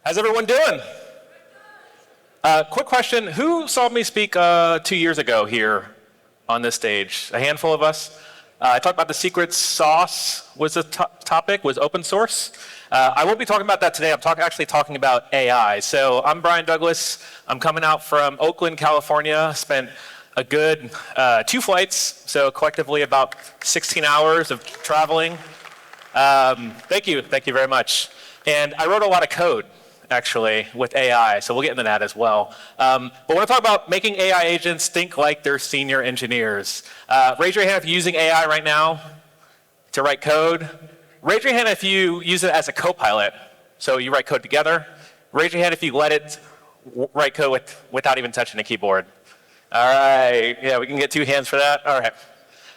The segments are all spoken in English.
How's everyone doing? Quick question. Who saw me speak 2 years ago here on this stage? A handful of us. I talked about the secret sauce was the topic, was open source. I won't be talking about that today. I'm actually talking about AI. So I'm Brian Douglas. I'm coming out from Oakland, California. Spent a good 2 flights, so collectively about 16 hours of traveling. Thank you very much. And I wrote a lot of code, actually, with AI, so we'll get into that as well. But when I talk about making AI agents think like they're senior engineers, raise your hand if you're using AI right now to write code. Raise your hand if you use it as a co-pilot, so you write code together. Raise your hand if you let it write code without even touching the keyboard. All right, yeah, we can get 2 hands for that. All right.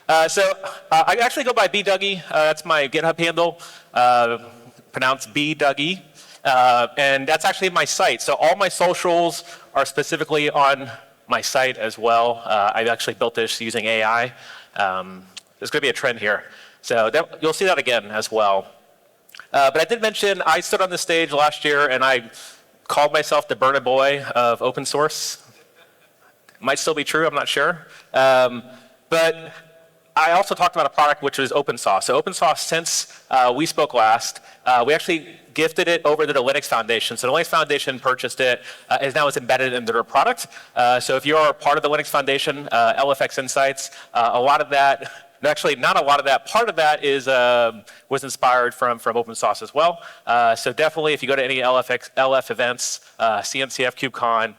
I actually go by bdougie. That's my GitHub handle, pronounced bdougie. And that's actually my site. So all my socials are specifically on my site as well. I've actually built this using AI. There's going to be a trend here. So you'll see that again as well. But I did mention I stood on the stage last year and I called myself the burner boy of open source. Might still be true, I'm not sure. But I also talked about a product which was OpenSauce. So OpenSauce, since we spoke last, we actually gifted it over to the Linux Foundation. So the Linux Foundation purchased it, now it's embedded into their product. So if you're part of the Linux Foundation, LFX Insights, a lot of that, actually not a lot of that, part of that was inspired from OpenSauce as well. So definitely if you go to any LF events, CNCF, KubeCon,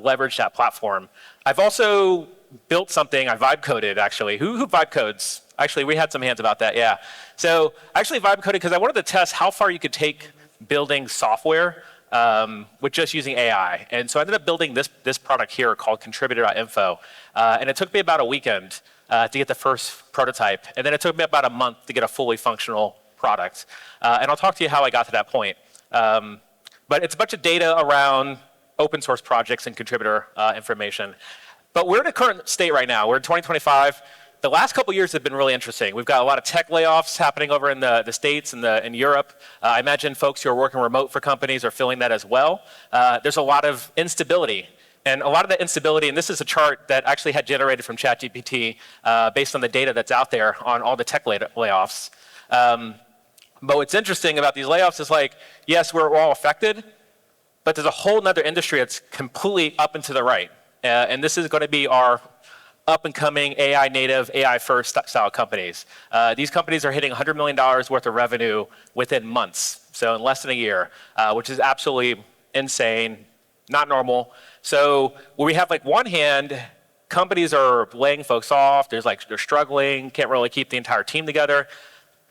leverage that platform. I've also built something, I vibe coded actually. Who vibe codes? Actually, we had some hands about that, yeah. So I actually vibe coded because I wanted to test how far you could take building software with just using AI. And so I ended up building this product here called contributor.info. And it took me about a weekend to get the first prototype. And then it took me about a month to get a fully functional product. And I'll talk to you how I got to that point. But it's a bunch of data around open source projects and contributor information. But we're in a current state right now. We're in 2025. The last couple years have been really interesting. We've got a lot of tech layoffs happening over in the States and in Europe. I imagine folks who are working remote for companies are feeling that as well. There's a lot of instability. And a lot of that instability, and this is a chart that actually had generated from ChatGPT based on the data that's out there on all the tech layoffs. But what's interesting about these layoffs is like, yes, we're all affected, but there's a whole nother industry that's completely up and to the right. And this is going to be our up-and-coming AI native, AI first style companies. These companies are hitting $100 million worth of revenue within months, so in less than a year, which is absolutely insane, not normal. So where we have like one hand, companies are laying folks off, they're struggling, can't really keep the entire team together.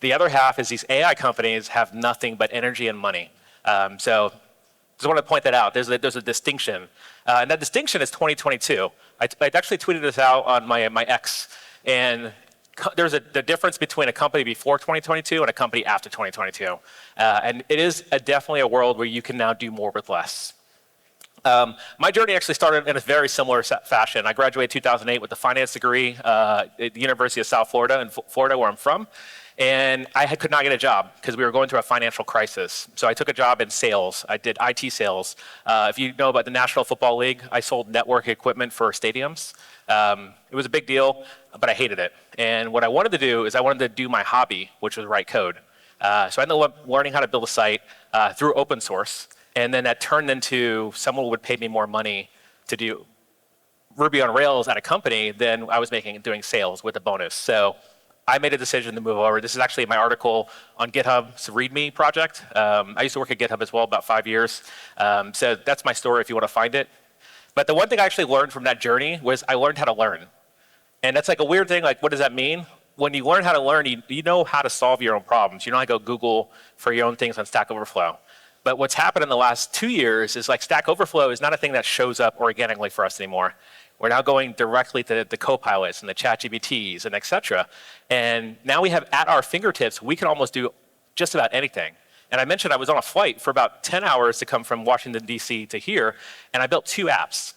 The other half is these AI companies have nothing but energy and money. So just want to point that out. There's a distinction. And that distinction is 2022. I actually tweeted this out on my X. And there's the difference between a company before 2022 and a company after 2022. And it is definitely a world where you can now do more with less. My journey actually started in a very similar fashion. I graduated 2008 with a finance degree at the University of South Florida, in Florida, where I'm from. And I could not get a job because we were going through a financial crisis. So I took a job in sales. I did IT sales. If you know about the National Football League, I sold network equipment for stadiums. It was a big deal, but I hated it. And what I wanted to do is I wanted to do my hobby, which was write code. So I ended up learning how to build a site through open source. And then that turned into someone would pay me more money to do Ruby on Rails at a company than I was making doing sales with a bonus. So I made a decision to move over. This is actually my article on GitHub's README project. I used to work at GitHub as well, about 5 years. So that's my story if you want to find it. But the one thing I actually learned from that journey was I learned how to learn. And that's like a weird thing, like what does that mean? When you learn how to learn, you know how to solve your own problems. You know how to go Google for your own things on Stack Overflow. But what's happened in the last 2 years is like Stack Overflow is not a thing that shows up organically for us anymore. We're now going directly to the Copilots and the ChatGPTs and et cetera. And now we have at our fingertips, we can almost do just about anything. And I mentioned I was on a flight for about 10 hours to come from Washington, D.C. to here, and I built 2 apps.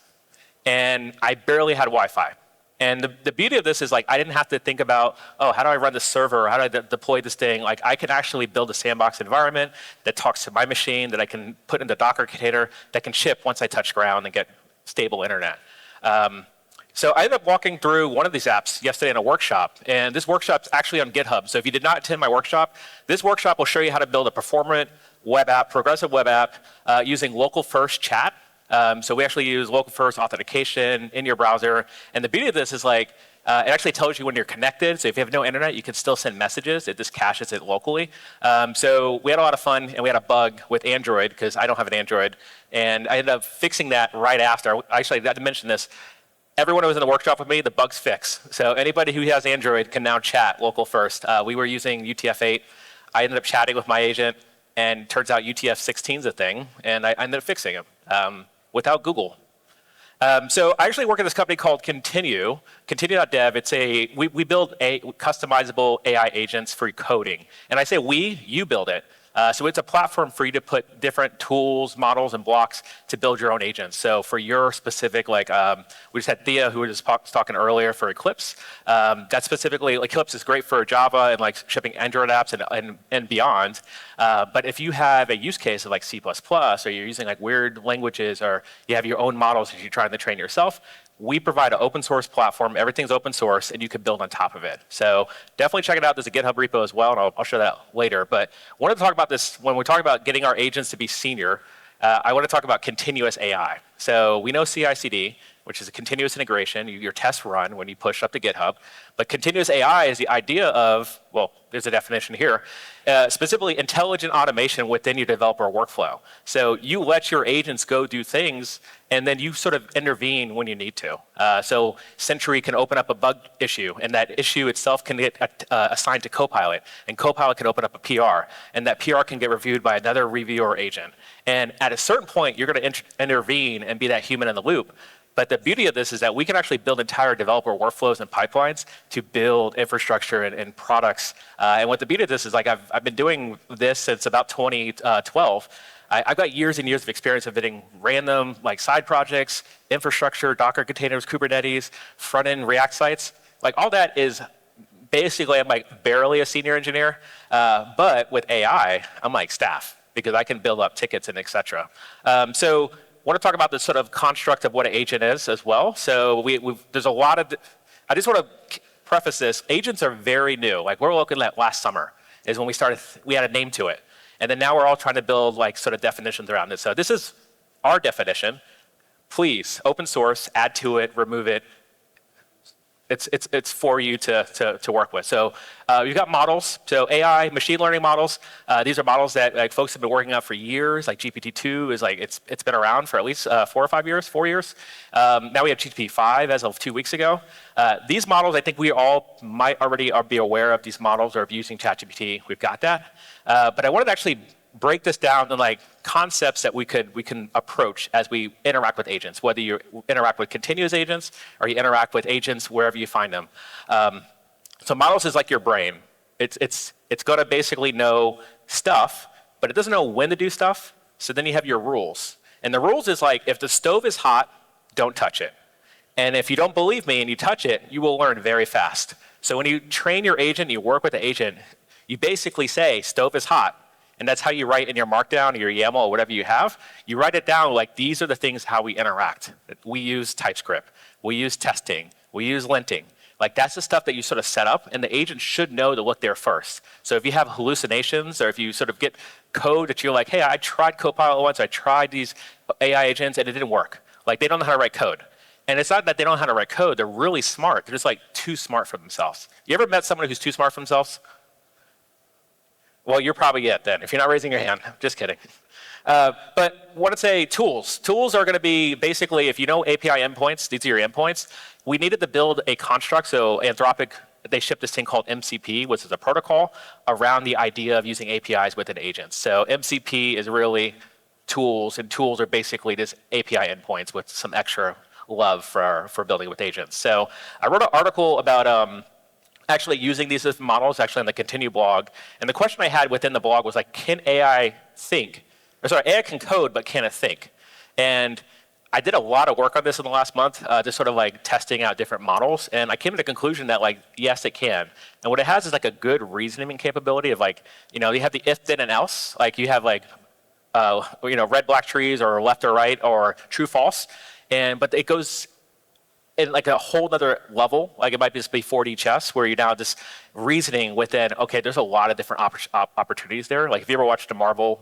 And I barely had Wi-Fi. And the beauty of this is like I didn't have to think about, oh, how do I run this server? How do I deploy this thing? Like I can actually build a sandbox environment that talks to my machine, that I can put in the Docker container, that can ship once I touch ground and get stable internet. So I ended up walking through one of these apps yesterday in a workshop, and this workshop's actually on GitHub. So if you did not attend my workshop, this workshop will show you how to build a performant web app, progressive web app, using local first chat. So we actually use local first authentication in your browser. And the beauty of this is like, it actually tells you when you're connected. So if you have no internet, you can still send messages. It just caches it locally. So we had a lot of fun, and we had a bug with Android, because I don't have an Android. And I ended up fixing that right after. Actually, I got to mention this. Everyone who was in the workshop with me, the bug's fixed. So anybody who has Android can now chat local first. We were using UTF-8. I ended up chatting with my agent, and turns out UTF-16 is a thing, and I ended up fixing it without Google. So I actually work at this company called Continue.dev. We build customizable AI agents for coding. And I say we, you build it. So it's a platform for you to put different tools, models, and blocks to build your own agents. So for your specific, like, we just had Thea, who was talking earlier for Eclipse. That specifically, like, Eclipse is great for Java and like shipping Android apps and beyond. But if you have a use case of like C++, or you're using like weird languages, or you have your own models that you're trying to train yourself, we provide an open source platform. Everything's open source, and you can build on top of it. So definitely check it out. There's a GitHub repo as well, and I'll show that later. But I wanted to talk about this when we talk about getting our agents to be senior. I want to talk about continuous AI. So we know CI/CD, which is a continuous integration. Your tests run when you push up to GitHub. But continuous AI is the idea of, well, there's a definition here, specifically intelligent automation within your developer workflow. So you let your agents go do things, and then you sort of intervene when you need to. So Sentry can open up a bug issue, and that issue itself can get assigned to Copilot, and Copilot can open up a PR, and that PR can get reviewed by another reviewer agent. And at a certain point, you're going to intervene and be that human in the loop. But the beauty of this is that we can actually build entire developer workflows and pipelines to build infrastructure and products. And what the beauty of this is, like, I've been doing this since about 2012. I've got years and years of experience of building random like side projects, infrastructure, Docker containers, Kubernetes, front-end React sites. Like all that is basically, I'm like barely a senior engineer. But with AI, I'm like staff, because I can build up tickets and et cetera. So I want to talk about this sort of construct of what an agent is as well. So there's a lot of, I just want to preface this, agents are very new. Like we're looking at last summer is when we had a name to it. And then now we're all trying to build like sort of definitions around it. So this is our definition. Please, open source, add to it, remove it. It's for you to work with. So you've got models. So AI, machine learning models. These are models that like folks have been working on for years. Like GPT-2 is like it's been around for at least 4 or 5 years, 4 years. Now we have GPT-5 as of 2 weeks ago. These models, I think we all might already be aware of these models or of using ChatGPT. We've got that. But I wanted to actually break this down to like concepts that we can approach as we interact with agents, whether you interact with continuous agents or you interact with agents wherever you find them. So models is like your brain. It's going to basically know stuff, but it doesn't know when to do stuff. So then you have your rules. And the rules is like, if the stove is hot, don't touch it. And if you don't believe me and you touch it, you will learn very fast. So when you train your agent, you work with the agent, you basically say, stove is hot. And that's how you write in your Markdown or your YAML or whatever you have. You write it down like these are the things how we interact. We use TypeScript. We use testing. We use linting. Like that's the stuff that you sort of set up, and the agent should know to look there first. So if you have hallucinations, or if you sort of get code that you're like, hey, I tried Copilot once, I tried these AI agents, and it didn't work. Like they don't know how to write code. And it's not that they don't know how to write code. They're really smart. They're just like too smart for themselves. You ever met someone who's too smart for themselves? Well, you're probably it then, if you're not raising your hand. Just kidding. But I want to say tools. Tools are going to be basically, if you know API endpoints, these are your endpoints. We needed to build a construct. So Anthropic, they shipped this thing called MCP, which is a protocol around the idea of using APIs within agents. So MCP is really tools, and tools are basically just API endpoints with some extra love for building with agents. So I wrote an article about actually using these as models, actually on the Continue blog. And the question I had within the blog was like, can AI think? Or sorry, AI can code, but can it think? And I did a lot of work on this in the last month, just sort of like testing out different models, and I came to the conclusion that like, yes, it can. And what it has is like a good reasoning capability of like, you have the if, then, and else. Like you have like, red, black trees, or left or right, or true, false. But it goes in like a whole other level. Like it might just be 4D chess, where you're now just reasoning within, okay, there's a lot of different opportunities there. Like if you ever watched the Marvel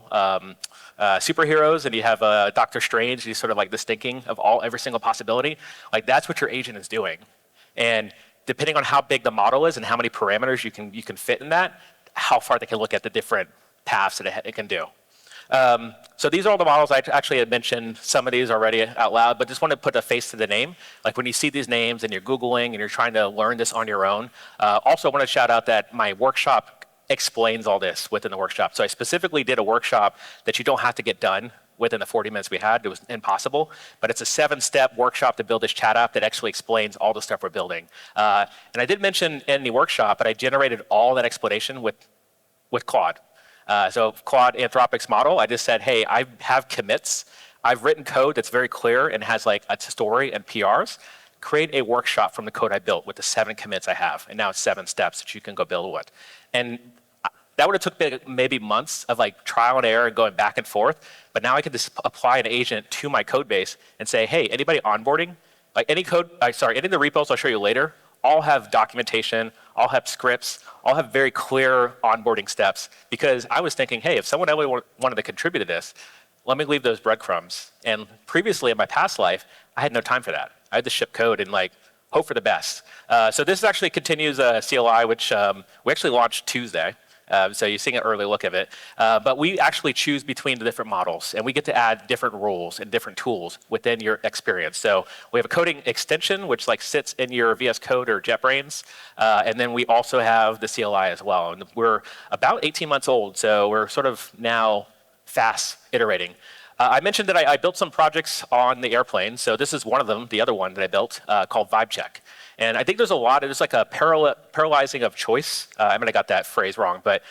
superheroes and you have Doctor Strange, he's sort of like this thinking of every single possibility. Like that's what your agent is doing. And depending on how big the model is and how many parameters you can fit in that, how far they can look at the different paths that it can do. So these are all the models. I actually had mentioned some of these already out loud, but just want to put a face to the name. Like when you see these names and you're Googling and you're trying to learn this on your own. Also, I want to shout out that my workshop explains all this within the workshop. So I specifically did a workshop that you don't have to get done within the 40 minutes we had. It was impossible, but it's a 7-step workshop to build this chat app that actually explains all the stuff we're building. And I did mention in the workshop, but I generated all that explanation with Claude. So Claude Anthropic's model, I just said, hey, I have commits. I've written code that's very clear and has like a story and PRs. Create a workshop from the code I built with the 7 commits I have. And now it's 7 steps that you can go build with. And that would have took maybe months of like trial and error and going back and forth. But now I can just apply an agent to my code base and say, hey, anybody onboarding, like any of the repos I'll show you later, all have documentation, all have scripts, all have very clear onboarding steps. Because I was thinking, hey, if someone ever wanted to contribute to this, let me leave those breadcrumbs. And previously in my past life, I had no time for that. I had to ship code and like hope for the best. So this actually continues CLI, which we actually launched Tuesday. So you're seeing an early look of it. But we actually choose between the different models, and we get to add different rules and different tools within your experience. So we have a coding extension, which like sits in your VS Code or JetBrains. And then we also have the CLI as well. And we're about 18 months old, so we're sort of now fast iterating. I mentioned that I built some projects on the airplane. So this is one of them, the other one that I built called Vibe Check. And I think there's like a paralyzing of choice. I got that phrase wrong, but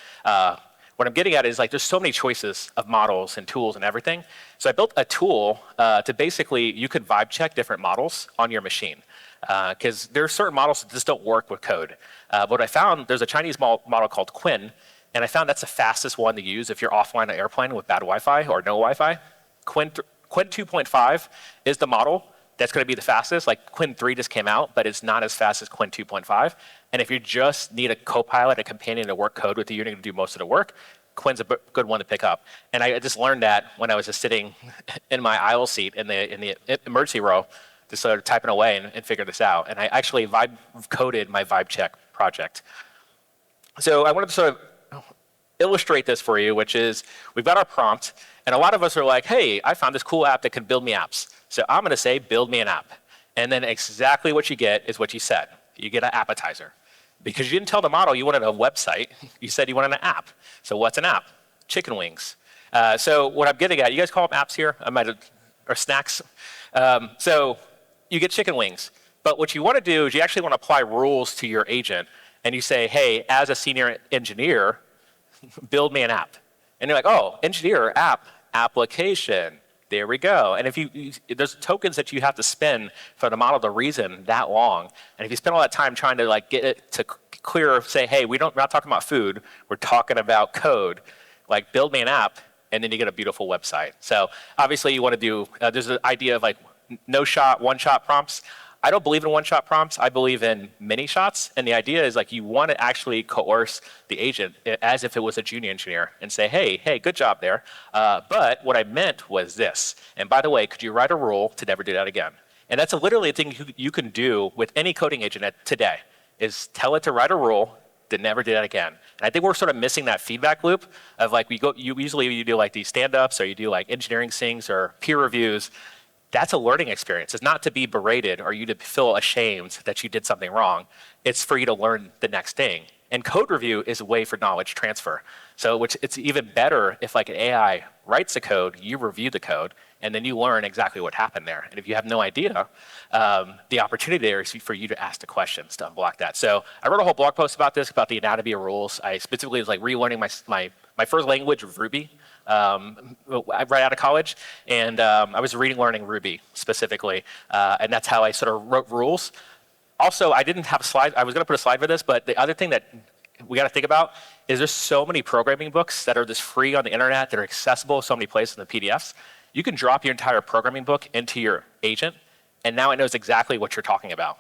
what I'm getting at is like there's so many choices of models and tools and everything. So I built a tool to basically, you could vibe check different models on your machine. Because there are certain models that just don't work with code. But what I found, there's a Chinese model called Quinn, and I found that's the fastest one to use if you're offline on an airplane with bad Wi-Fi or no Wi-Fi. Quinn 2.5 is the model that's going to be the fastest. Like Quinn 3 just came out, but it's not as fast as Quinn 2.5. And if you just need a co-pilot, a companion to work code with you, you're going to do most of the work, Quinn's a good one to pick up. And I just learned that when I was just sitting in my aisle seat in the emergency row, just sort of typing away and figured this out. And I actually vibe coded my vibe check project. So I wanted to sort of illustrate this for you, which is we've got our prompt, and a lot of us are like, hey, I found this cool app that can build me apps. So I'm going to say, build me an app. And then exactly what you get is what you said. You get an appetizer. Because you didn't tell the model you wanted a website, you said you wanted an app. So what's an app? Chicken wings. So what I'm getting at, you guys call them apps here? Or snacks? So you get chicken wings. But what you want to do is you actually want to apply rules to your agent. And you say, hey, as a senior engineer, build me an app. And you're like, oh, engineer, app, application. There we go. And if there's tokens that you have to spend for the model to reason that long. And if you spend all that time trying to like get it to clear, say, hey, we're not talking about food, we're talking about code. Like build me an app, and then you get a beautiful website. So obviously you want to do, there's an idea of like no shot, one shot prompts. I don't believe in one-shot prompts. I believe in many shots. And the idea is like you want to actually coerce the agent as if it was a junior engineer and say, hey, good job there. But what I meant was this. And by the way, could you write a rule to never do that again? And that's literally a thing you can do with any coding agent today, is tell it to write a rule to never do that again. And I think we're sort of missing that feedback loop of like you do like these stand-ups or you do like engineering things or peer reviews. That's a learning experience. It's not to be berated or you to feel ashamed that you did something wrong. It's for you to learn the next thing. And code review is a way for knowledge transfer. So which it's even better if like an AI writes the code, you review the code, and then you learn exactly what happened there. And if you have no idea, the opportunity there is for you to ask the questions to unblock that. So I wrote a whole blog post about this, about the anatomy of rules. I specifically was like relearning my first language of Ruby right out of college, and I was learning Ruby specifically, and that's how I sort of wrote rules. Also, I didn't have a slide. I was going to put a slide for this, but the other thing that we got to think about is there's so many programming books that are just free on the internet that are accessible so many places in the PDFs. You can drop your entire programming book into your agent, and now it knows exactly what you're talking about.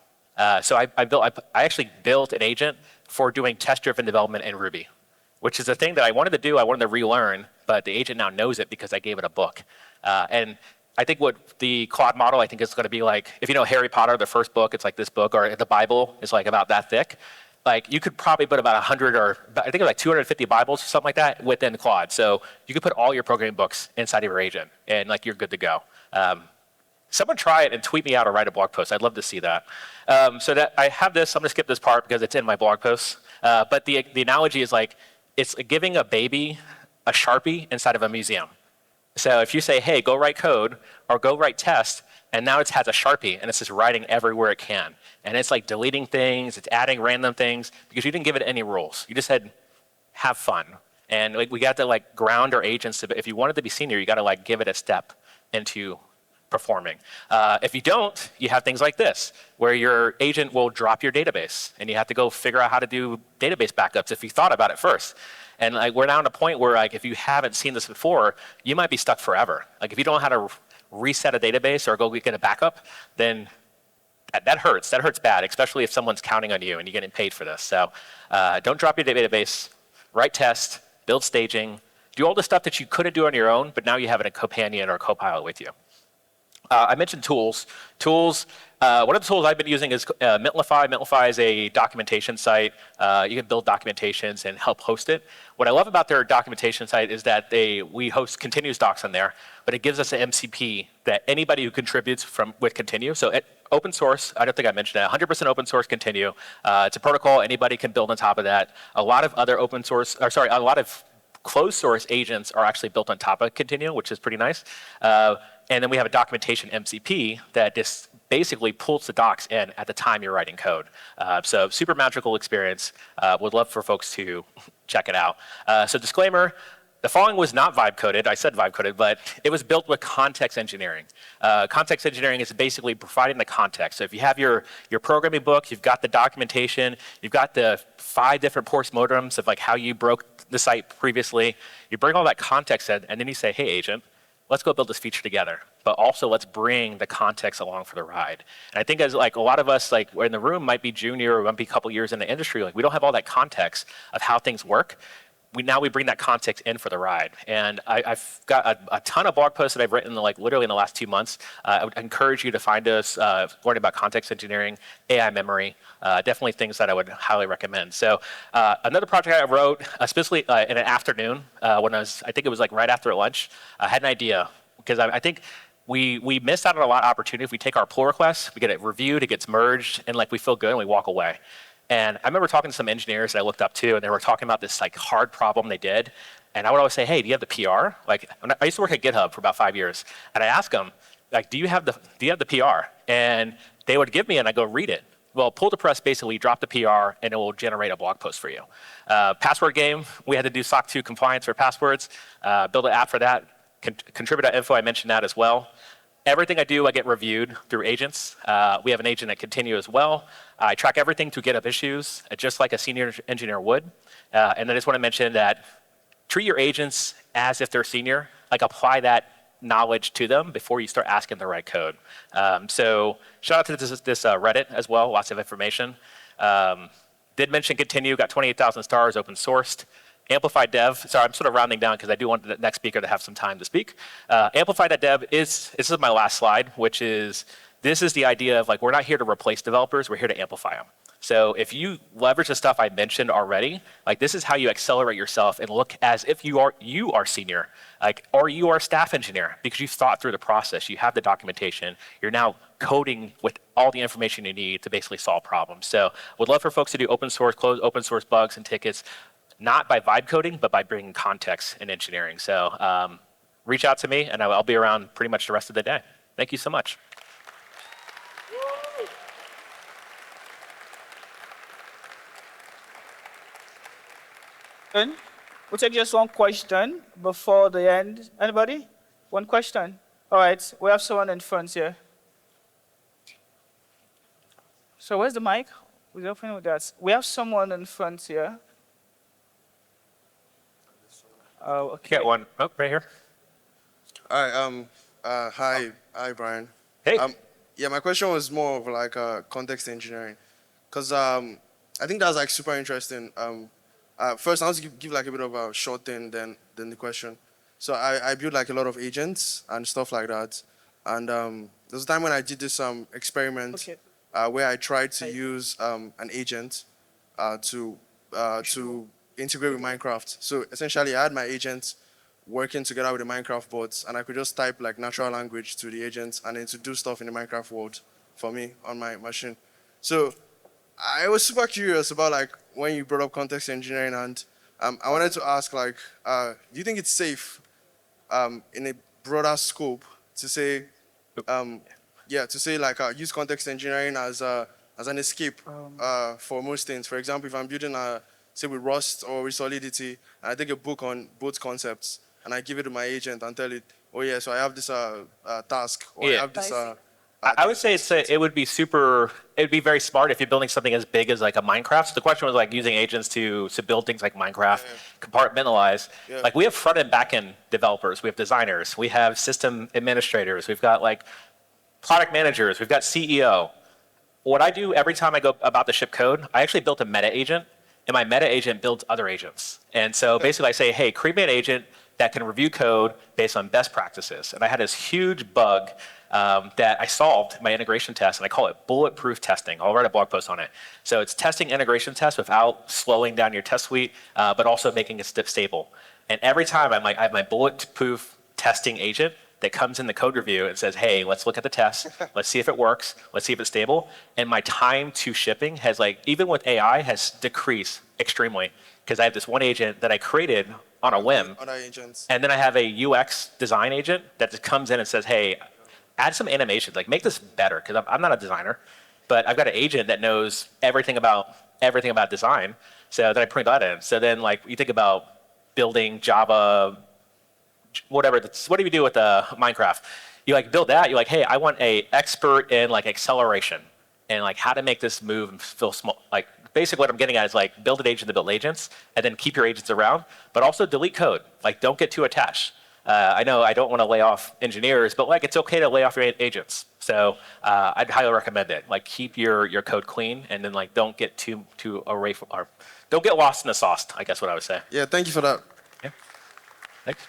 So I actually built an agent for doing test-driven development in Ruby, which is a thing that I wanted to do. I wanted to relearn, but the agent now knows it because I gave it a book. And I think what the Claude model, I think is going to be like, if you know Harry Potter, the first book, it's like this book, or the Bible is like about that thick. Like you could probably put about 100 or I think like 250 Bibles or something like that within Claude. So you could put all your programming books inside of your agent, and like you're good to go. Someone try it and tweet me out or write a blog post. I'd love to see that. So that I have this. I'm going to skip this part because it's in my blog post. But the analogy is like it's giving a baby a Sharpie inside of a museum. So if you say, hey, go write code or go write test, and now it has a Sharpie and it's just writing everywhere it can. And it's like deleting things, it's adding random things because you didn't give it any rules. You just said, have fun. And like we got to like ground our agents. If you wanted to be senior, you got to like give it a step into performing. If you don't, you have things like this, where your agent will drop your database and you have to go figure out how to do database backups if you thought about it first. And like we're now at a point where like if you haven't seen this before, you might be stuck forever. Like if you don't know how to reset a database or go get a backup, then that hurts. That hurts bad, especially if someone's counting on you and you're getting paid for this. So don't drop your database, write tests, build staging, do all the stuff that you couldn't do on your own, but now you have a companion or a co-pilot with you. I mentioned tools. One of the tools I've been using is Amplify. Amplify is a documentation site. You can build documentations and help host it. What I love about their documentation site is that we host continuous docs on there, but it gives us an MCP that anybody who contributes with Continue. So open source, I don't think I mentioned that, 100% open source Continue. It's a protocol, anybody can build on top of that. A lot of other a lot of closed source agents are actually built on top of Continue, which is pretty nice. And then we have a documentation MCP that just basically pulls the docs in at the time you're writing code. So super magical experience. Would love for folks to check it out. So disclaimer, the following was not vibe coded. I said vibe coded, but it was built with context engineering. Context engineering is basically providing the context. So if you have your programming book, you've got the documentation, you've got the 5 different postmortems of like how you broke the site previously. You bring all that context in, and then you say, hey, agent, let's go build this feature together, but also let's bring the context along for the ride. And I think as like a lot of us like in the room might be junior or might be a couple years in the industry, like we don't have all that context of how things work. Now we bring that context in for the ride. And I've got a ton of blog posts that I've written like literally in the last 2 months. I would encourage you to find us learning about context engineering, AI memory, definitely things that I would highly recommend. So another project I wrote, especially in an afternoon when I think it was like right after lunch, I had an idea because I think we miss out on a lot of opportunity. If we take our pull requests, we get it reviewed, it gets merged, and like we feel good and we walk away. And I remember talking to some engineers that I looked up to, and they were talking about this like hard problem they did. And I would always say, hey, do you have the PR? Like, I used to work at GitHub for about 5 years, and I asked them, like, do you have the PR? And they would give me, and I go read it. Well, pull to press basically drop the PR, and it will generate a blog post for you. Password game, we had to do SOC 2 compliance for passwords, build an app for that. Contributor.info, I mentioned that as well. Everything I do, I get reviewed through agents. We have an agent at Continue as well. I track everything to GitHub issues, just like a senior engineer would. And I just want to mention that treat your agents as if they're senior. Like apply that knowledge to them before you start asking the right code. So shout out to this Reddit as well, lots of information. Did mention Continue, got 28,000 stars, open sourced. Amplify Dev, sorry, I'm sort of rounding down because I do want the next speaker to have some time to speak. Amplify.dev this is my last slide, which is, this is the idea of like, we're not here to replace developers, we're here to amplify them. So if you leverage the stuff I mentioned already, like this is how you accelerate yourself and look as if you are senior, like, or you are a staff engineer because you've thought through the process, you have the documentation, you're now coding with all the information you need to basically solve problems. So would love for folks to do open source, close open source bugs and tickets, not by vibe coding, but by bringing context in engineering. So reach out to me, and I'll be around pretty much the rest of the day. Thank you so much. We'll take just one question before the end. Anybody? One question? All right, we have someone in front here. So where's the mic? We're opening with that. We have someone in front here. Oh, okay. Get one. Oh, right here. Hi, hi, Brian. Hey. Yeah, my question was more of like context engineering, because I think that's like super interesting. First, I'll just give like a bit of a short thing, then the question. So I built like a lot of agents and stuff like that, and there was a time when I did this experiment where I tried to use an agent to integrate with Minecraft. So essentially, I had my agent working together with the Minecraft bots, and I could just type like natural language to the agent and then to do stuff in the Minecraft world for me on my machine. So I was super curious about like when you brought up context engineering, and I wanted to ask like, do you think it's safe in a broader scope to say, like use context engineering as an escape for most things? For example, if I'm building say with Rust or with Solidity, and I take a book on both concepts and I give it to my agent and tell it, oh yeah, so I have this task, or I have this. I would say it would be very smart if you're building something as big as like a Minecraft. So the question was like using agents to build things like Minecraft, compartmentalize. Like we have front and back end developers, we have designers, we have system administrators, we've got like product managers, we've got CEO. What I do every time I go about to ship code, I actually built a meta agent, and my meta agent builds other agents. And so basically I say, hey, create me an agent that can review code based on best practices. And I had this huge bug that I solved in my integration test, and I call it bulletproof testing. I'll write a blog post on it. So it's testing integration tests without slowing down your test suite, but also making it stable. And every time I have my bulletproof testing agent that comes in the code review and says, hey, let's look at the test, let's see if it works, let's see if it's stable. And my time to shipping has like, even with AI, has decreased extremely, because I have this one agent that I created on a whim. Other agents. And then I have a UX design agent that just comes in and says, hey, add some animation, like make this better, because I'm not a designer, but I've got an agent that knows everything about design, so then I bring that in. So then like you think about building Java, whatever, what do you do with Minecraft? You like build that, you're like, hey, I want a expert in like acceleration and like how to make this move and feel small. Like basically what I'm getting at is like build an agent to build agents, and then keep your agents around, but also delete code. Like don't get too attached. I know I don't want to lay off engineers, but like it's okay to lay off your agents. So I'd highly recommend it. Like keep your code clean, and then like don't get too away from, or don't get lost in the sauce, I guess what I would say. Yeah, thank you for that. Yeah. Thanks.